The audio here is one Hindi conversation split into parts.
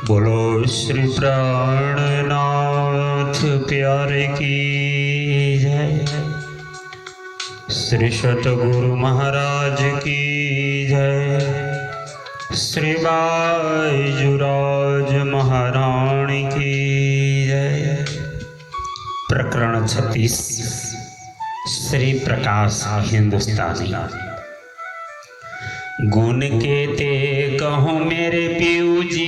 बोलो श्री प्राणनाथ प्यारे की जय। श्री सतगुरु महाराज की जय। श्री बाईजुराज महारानी की जय। प्रकरण 36 श्री प्रकाश हिंदुस्तानी। गुण के ते कहो मेरे पीऊ जी,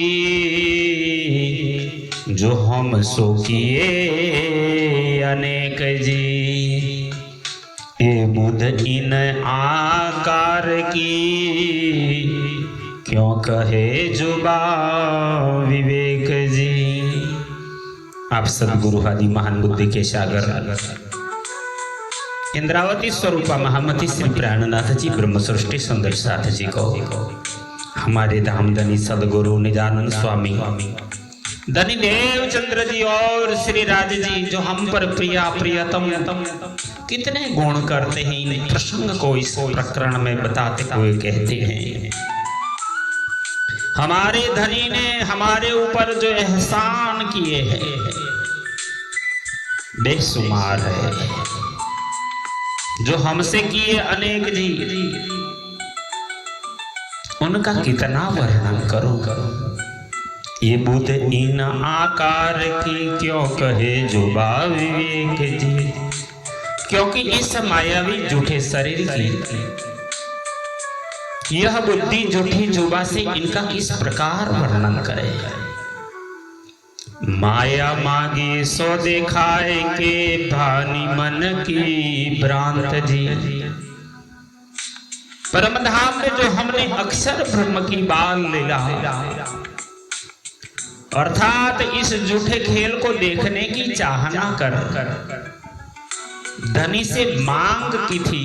जो हम सो किए अनेक जी। ये बुध इन आकार की, क्यों कहे जुबा विवेक जी। आप सदगुरु आदि महान बुद्धि के सागर इंद्रावती स्वरूपा महामती श्री प्राणनाथ जी ब्रह्म सृष्टि सुंदर साथ जी को हमारे धामधनी सदगुरु निजानंद स्वामी धनी देव चंद्र जी और श्री राज जी, जो हम पर प्रिया प्रियतम कितने गुण करते हैं, इन प्रसंग को इस प्रकरण में बताते हुए कहते हैं, हमारे धनी ने हमारे ऊपर जो एहसान किए हैं बेशुमार है। जो हमसे किए अनेक जी, उनका कितना वर्णन करो। ये बुध इन आकार की, क्यों कहे जुबा विवेक जी। क्योंकि इस मायावी झूठे शरीर की यह बुद्धि झूठी जुबा से इनका किस प्रकार वर्णन करे। माया मांगी सो दिखाए के, भानी मन की भ्रांत जी। परम धाम में जो हमने अक्षर ब्रह्म की बाल लीला, अर्थात इस झूठे खेल को देखने की चाहना कर धनी से मांग की थी।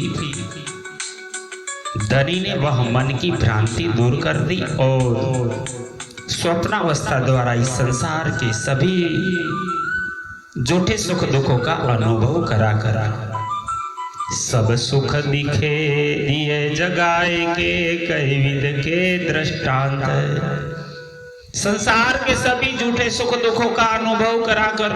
धनी ने वह मन की भ्रांति दूर कर दी और स्वप्नावस्था द्वारा इस संसार के सभी झूठे सुख दुखों का अनुभव करा सब सुख दिखे दिए जगाए के, कई विध के दृष्टांत। संसार के सभी झूठे सुख दुखों का अनुभव करा कर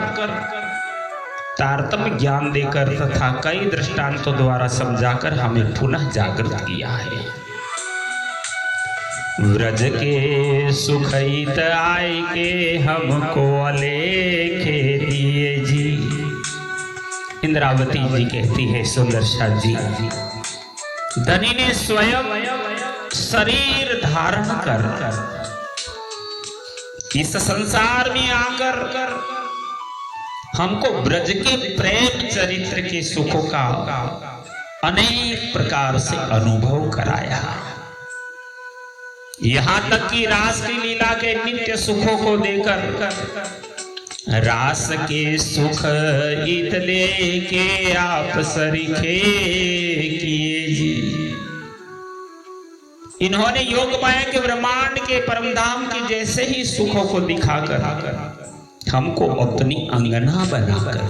तारतम्य ज्ञान देकर तथा कई दृष्टांतों द्वारा समझाकर हमें पुनः जागृत किया है। व्रज के सुखहित आए के, हमको अलेखे दिए जी। इंद्रावती जी कहती है सुंदर साथ जी, धनी ने स्वयं शरीर धारण कर इस संसार में आकर हमको ब्रज के प्रेम चरित्र के सुखों का अनेक प्रकार से अनुभव कराया। यहां तक कि रास की लीला के नित्य सुखों को देकर रास के सुख इत लेके आप सरीखे किए जी। इन्होंने योग माया के ब्रह्मांड के परमधाम के जैसे ही सुखों को दिखाकर हमको अपनी अंगना बनाकर,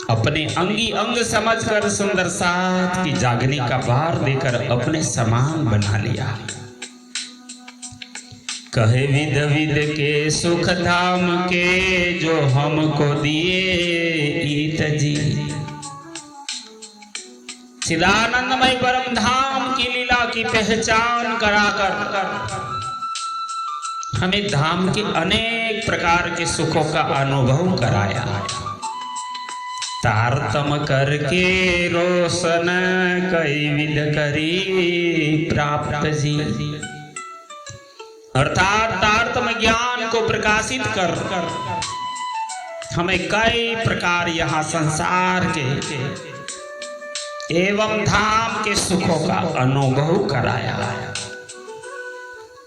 अपने अंगी अंग समझकर सुंदर साथ की जागने का भार देकर अपने समान बना लिया। कहे विध विध के सुख धाम के, जो हमको दिए ईत जी। चिदानंदमय परम धाम की लीला की पहचान कराकर हमें धाम के अनेक प्रकार के सुखों का अनुभव कराया। तारतम करके रोशन कई विध करी प्राप्त जी। अर्थात तारतम ज्ञान को प्रकाशित कर हमें कई प्रकार यहाँ संसार के एवं धाम के सुखों का अनुभव कराया।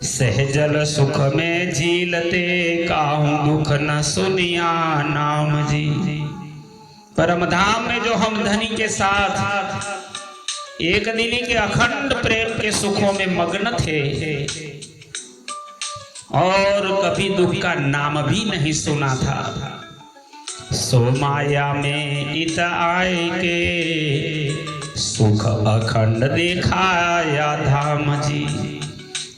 सहजल सुख में झीलते, काहू दुख न सुनिया नाम जी। परम धाम में जो हम धनी के साथ एक दिनी के अखंड प्रेम के सुखों में मग्न थे और कभी दुख का नाम भी नहीं सुना था, सो माया में इत आए के सुख अखंड दिखाया धाम जी।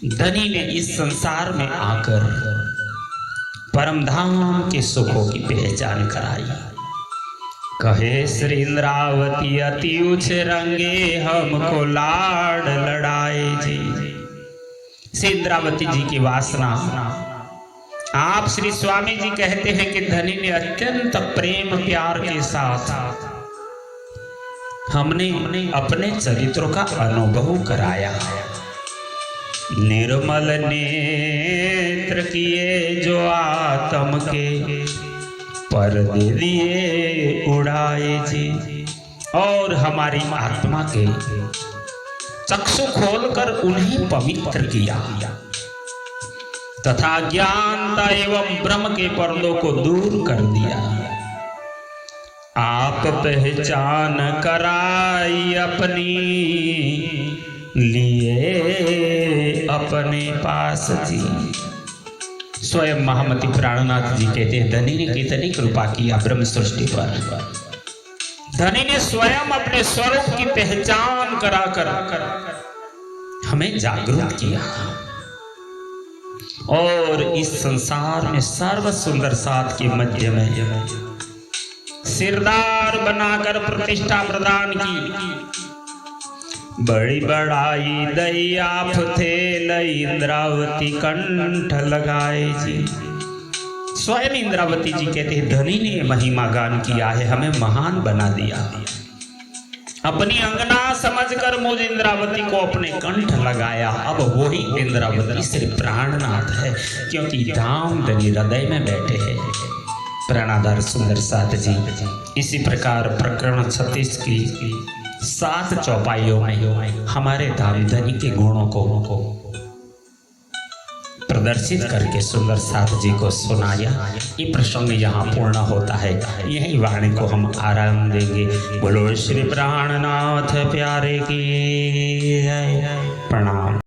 धनी ने इस संसार में आकर परम धाम के सुखों की पहचान कराई। कहे श्री इंद्रावती अति उच्च रंगे हमको लाड लड़ाए जी। श्री इंद्रावती जी की वासना, आप श्री स्वामी जी कहते हैं कि धनी ने अत्यंत प्रेम प्यार के साथ हमने अपने चरित्रों का अनुभव कराया। निर्मल नेत्र किए जो आत्म के पर्दे दिए उड़ाए जी, और हमारी आत्मा के चक्षु खोलकर उन्हें पवित्र किया तथा ज्ञानता एवं ब्रह्म के पर्दों को दूर कर दिया। आप पहचान कराई अपनी लिए अपने पास जी। स्वयं महामती प्राणनाथ जी कहते हैं, धनी ने कितनी कृपा किया ब्रह्म सृष्टि पर। धनी ने स्वयं अपने स्वरूप की पहचान कराकर हमें जागरूक किया, और इस संसार में सर्व सुंदर साथ के मध्य में सिरदार बनाकर प्रतिष्ठा प्रदान की। बड़ी बड़ाई दई आप थे लई इंद्रावती कंठ लगाए जी। स्वयं इंद्रावती जी कहते हैं, धनी ने महिमा गान किया है, हमें महान बना दिया। अपनी अंगना समझकर मुझ इंद्रावती को अपने कंठ लगाया। अब वही इंद्रावती श्री प्राणनाथ है, क्योंकि धाम धनी हृदय में बैठे हैं। प्राणाधार सुंदर साथ जी इसी प्रकार प्रकरण 36 की 7 चौपाइयों में हमारे धाम धनी के गुणों को प्रदर्शित करके सुंदर साथ जी को सुनाया। ये प्रसंग यहाँ पूर्ण होता है। यही वाणी को हम आराम देंगे। बोलो श्री प्राणनाथ प्यारे की जय। प्रणाम।